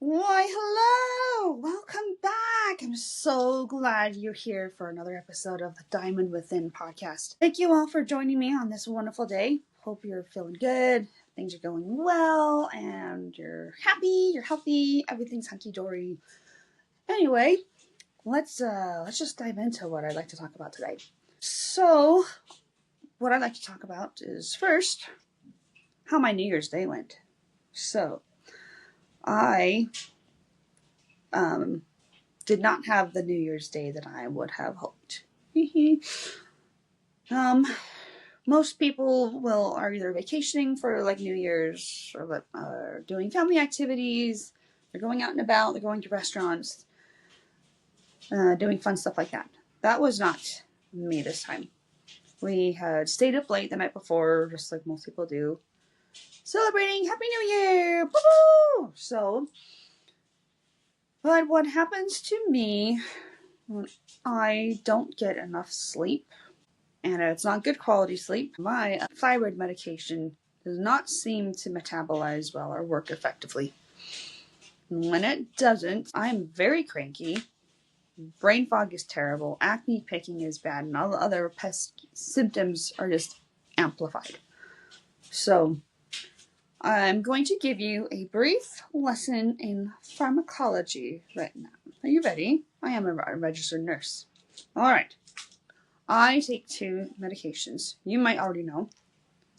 Why, hello! Welcome back! I'm so glad you're here for another episode of the Diamond Within podcast. Thank you all for joining me on this wonderful day. Hope you're feeling good, things are going well, and you're happy, you're healthy, everything's hunky-dory. Anyway, let's just dive into what I'd like to talk about today. So, what I'd like to talk about is first, how my New Year's Day went. So, I did not have the New Year's Day that I would have hoped. Most people are either vacationing for like New Year's or doing family activities. They're going out and about. They're going to restaurants, doing fun stuff like that. That was not me this time. We had stayed up late the night before, just like most people do, celebrating Happy New Year. Woo-hoo! But what happens to me when I don't get enough sleep, and it's not good quality sleep, my thyroid medication does not seem to metabolize well or work effectively. And when it doesn't, I'm very cranky, brain fog is terrible, acne picking is bad, and all the other pest symptoms are just amplified. So, I'm going to give you a brief lesson in pharmacology right now. Are you ready? I am a registered nurse. Alright. I take two medications. You might already know.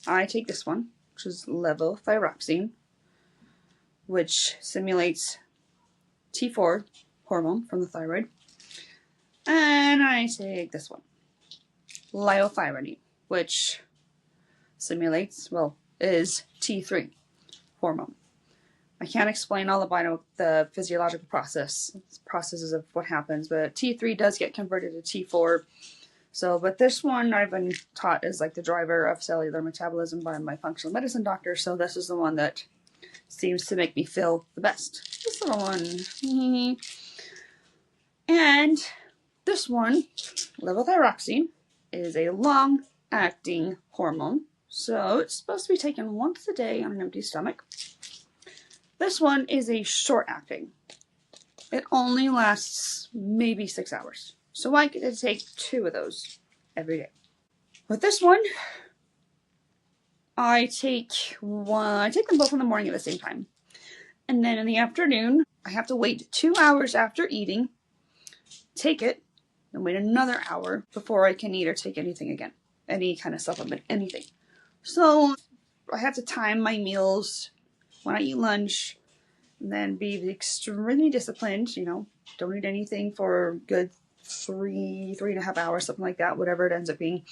I take this one, which is levothyroxine, which simulates T4 hormone from the thyroid. And I take this one, liothyronine, which simulates, is T3 hormone. I can't explain all the physiological processes of what happens, but T3 does get converted to T4. But this one I've been taught is like the driver of cellular metabolism by my functional medicine doctor, so this is the one that seems to make me feel the best. This little one. And this one, levothyroxine, is a long-acting hormone. So it's supposed to be taken once a day on an empty stomach. This one is a short-acting. It only lasts maybe 6 hours. So I get to take 2 of those every day. With this one, I take them both in the morning at the same time. And then in the afternoon, I have to wait 2 hours after eating, take it, and wait another hour before I can eat or take anything again. Any kind of supplement, anything. So I have to time my meals when I eat lunch, and then be extremely disciplined, don't eat anything for a good 3.5 hours, something like that, whatever it ends up being,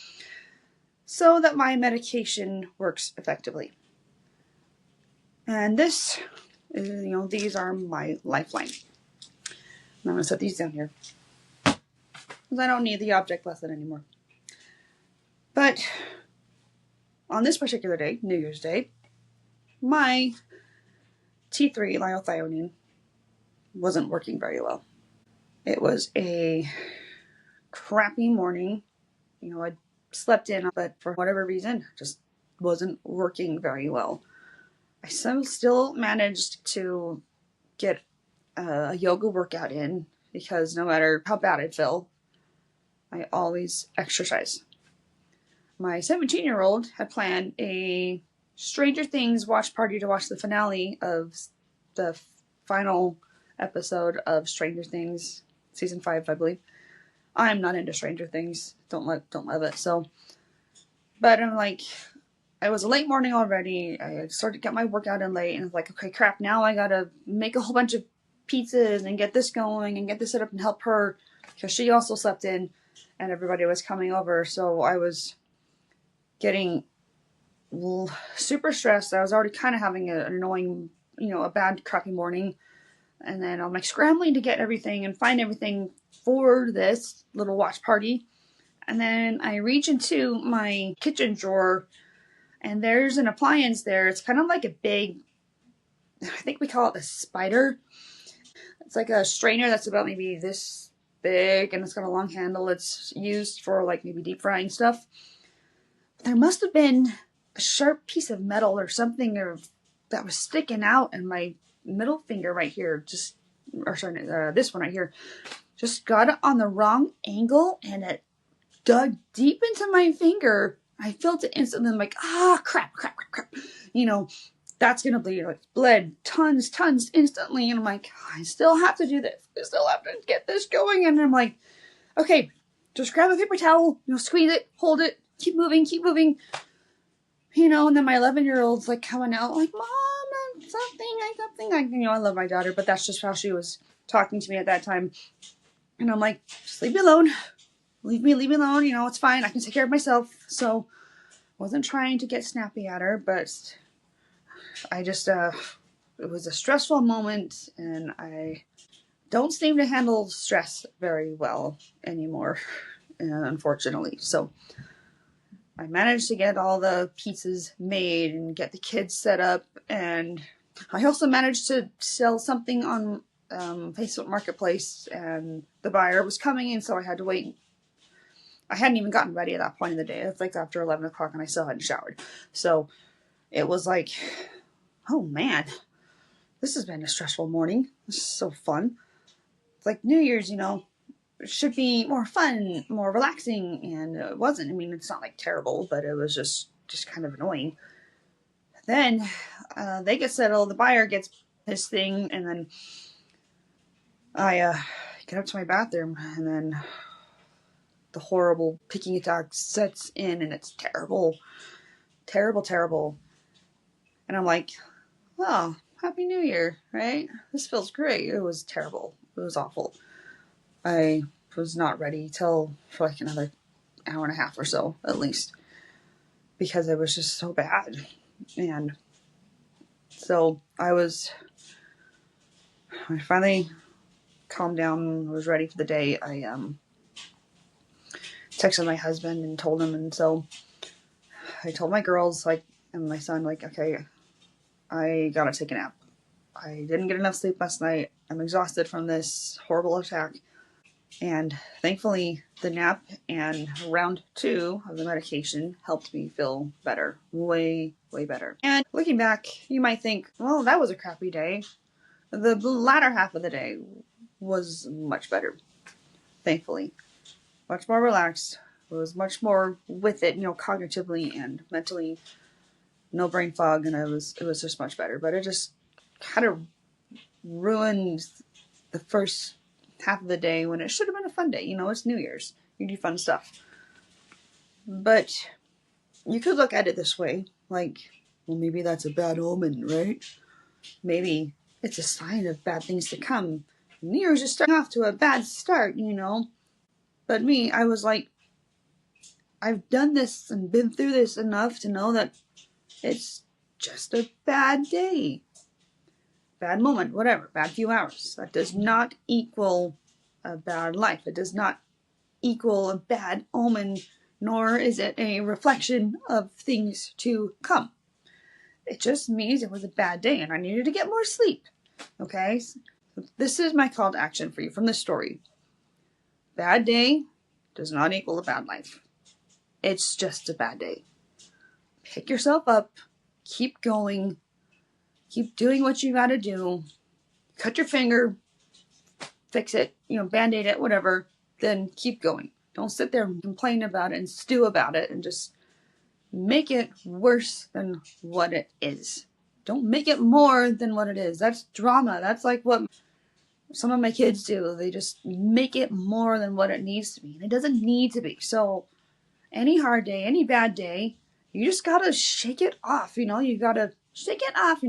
so that my medication works effectively. And this is, these are my lifeline. I'm going to set these down here, because I don't need the object lesson anymore. But on this particular day, New Year's Day, my T3 liothyronine wasn't working very well. It was a crappy morning. I slept in, but for whatever reason, just wasn't working very well. I still managed to get a yoga workout in, because no matter how bad I feel, I always exercise. My 17-year-old had planned a Stranger Things watch party to watch the finale of the final episode of Stranger Things, season 5, I believe. I'm not into Stranger Things. Don't love it. But I'm like, it was a late morning already. I started to get my workout in late, and it's like, okay, crap, now I gotta make a whole bunch of pizzas and get this going and get this set up and help her, because she also slept in and everybody was coming over. So I was getting super stressed. I was already kind of having an annoying, a bad, crappy morning. And then I'm like scrambling to get everything and find everything for this little watch party. And then I reach into my kitchen drawer, and there's an appliance there. It's kind of like a big, I think we call it a spider. It's like a strainer that's about maybe this big, and it's got a long handle. It's used for like maybe deep frying stuff. There must have been a sharp piece of metal or something that was sticking out, and my middle finger right here, this one right here, just got it on the wrong angle and it dug deep into my finger. I felt it instantly. I'm like, crap. That's going to bleed. Like, bled tons instantly. And I'm like, I still have to do this. I still have to get this going. And I'm like, okay, just grab a paper towel, squeeze it, hold it, keep moving. And then my 11-year-old's like coming out like, Mom, something. I love my daughter, but that's just how she was talking to me at that time. And I'm like, just leave me alone. Leave me alone. It's fine. I can take care of myself. So wasn't trying to get snappy at her, but I just, it was a stressful moment, and I don't seem to handle stress very well anymore, unfortunately. So I managed to get all the pizzas made and get the kids set up, and I also managed to sell something on Facebook Marketplace, and the buyer was coming in, so I had to wait. I hadn't even gotten ready at that point in the day. It's like after 11 o'clock, and I still hadn't showered. So it was like, oh man, this has been a stressful morning. This is so fun. It's like New Year's, it should be more fun, more relaxing, and it wasn't. I mean, it's not like terrible, but it was just kind of annoying. Then they get settled, the buyer gets his thing, and then I get up to my bathroom, and then the horrible picking attack sets in, and it's terrible. And I'm like, oh, Happy New Year, right? This feels great. It was terrible. It was awful. I was not ready for like another hour and a half or so, at least, because it was just so bad. And so I finally calmed down, was ready for the day. I texted my husband and told him, and so I told my girls, and my son, okay, I gotta take a nap. I didn't get enough sleep last night. I'm exhausted from this horrible attack. And thankfully, the nap and round 2 of the medication helped me feel better. Way better. And looking back, you might think, well, that was a crappy day. The latter half of the day was much better. Thankfully. Much more relaxed. I was much more with it, cognitively and mentally. No brain fog, and it was just much better. But it just kind of ruined the first half of the day when it should have been a fun day. It's New Year's. You do fun stuff. But you could look at it this way, well, maybe that's a bad omen, right? Maybe it's a sign of bad things to come. New Year's just starting off to a bad start, But me, I was like, I've done this and been through this enough to know that it's just a bad day. Bad moment, whatever, bad few hours. That does not equal a bad life. It does not equal a bad omen, nor is it a reflection of things to come. It just means it was a bad day and I needed to get more sleep. Okay? So this is my call to action for you from this story. Bad day does not equal a bad life. It's just a bad day. Pick yourself up. Keep going. Keep doing what you gotta do. Cut your finger. Fix it. Band-aid it, whatever. Then keep going. Don't sit there and complain about it and stew about it and just make it worse than what it is. Don't make it more than what it is. That's drama. That's like what some of my kids do. They just make it more than what it needs to be. And it doesn't need to be. So any hard day, any bad day, you just gotta shake it off. You gotta shake it off,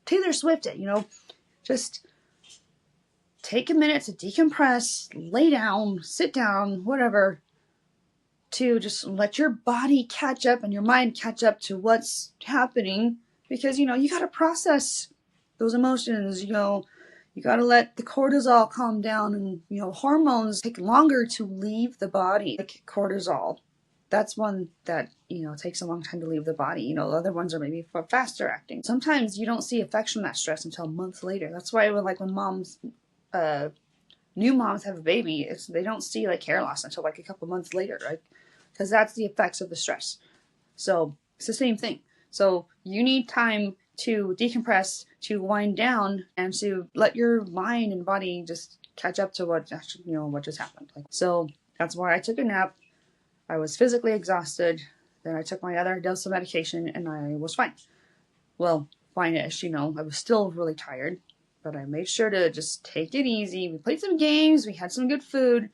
Taylor Swift it, just take a minute to decompress, lay down, sit down, whatever, to just let your body catch up and your mind catch up to what's happening, because, you gotta process those emotions, you gotta let the cortisol calm down, and, hormones take longer to leave the body, like cortisol. That's one that, takes a long time to leave the body. The other ones are maybe faster acting. Sometimes you don't see effects from that stress until months later. That's why when moms, new moms have a baby, they don't see hair loss until a couple months later, right? Because that's the effects of the stress. So it's the same thing. So you need time to decompress, to wind down, and to let your mind and body just catch up to what what just happened. So that's why I took a nap. I was physically exhausted. Then I took my other dose of medication, and I was fine. Well, fine-ish. I was still really tired, but I made sure to just take it easy. We played some games. We had some good food,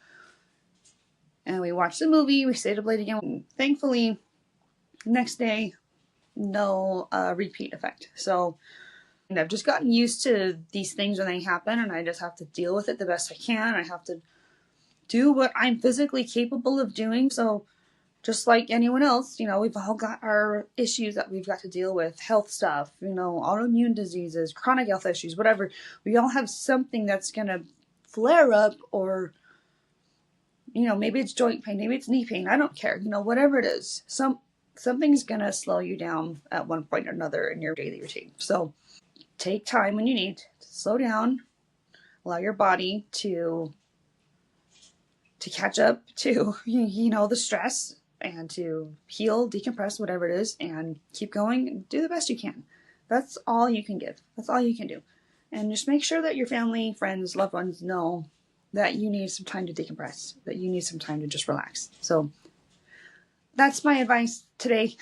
and we watched a movie. We stayed up late again. Thankfully, next day, no repeat effect. So I've just gotten used to these things when they happen, and I just have to deal with it the best I can. I have to do what I'm physically capable of doing. So just like anyone else, we've all got our issues that we've got to deal with, health stuff, autoimmune diseases, chronic health issues, whatever. We all have something that's going to flare up, or, maybe it's joint pain, maybe it's knee pain. I don't care. Whatever it is, something's going to slow you down at one point or another in your daily routine. So take time when you need to slow down, allow your body to catch up to, the stress, and to heal, decompress, whatever it is, and keep going and do the best you can. That's all you can give. That's all you can do. And just make sure that your family, friends, loved ones know that you need some time to decompress, that you need some time to just relax. So that's my advice today.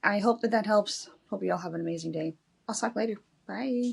I hope that helps. Hope you all have an amazing day. I'll talk later. Bye.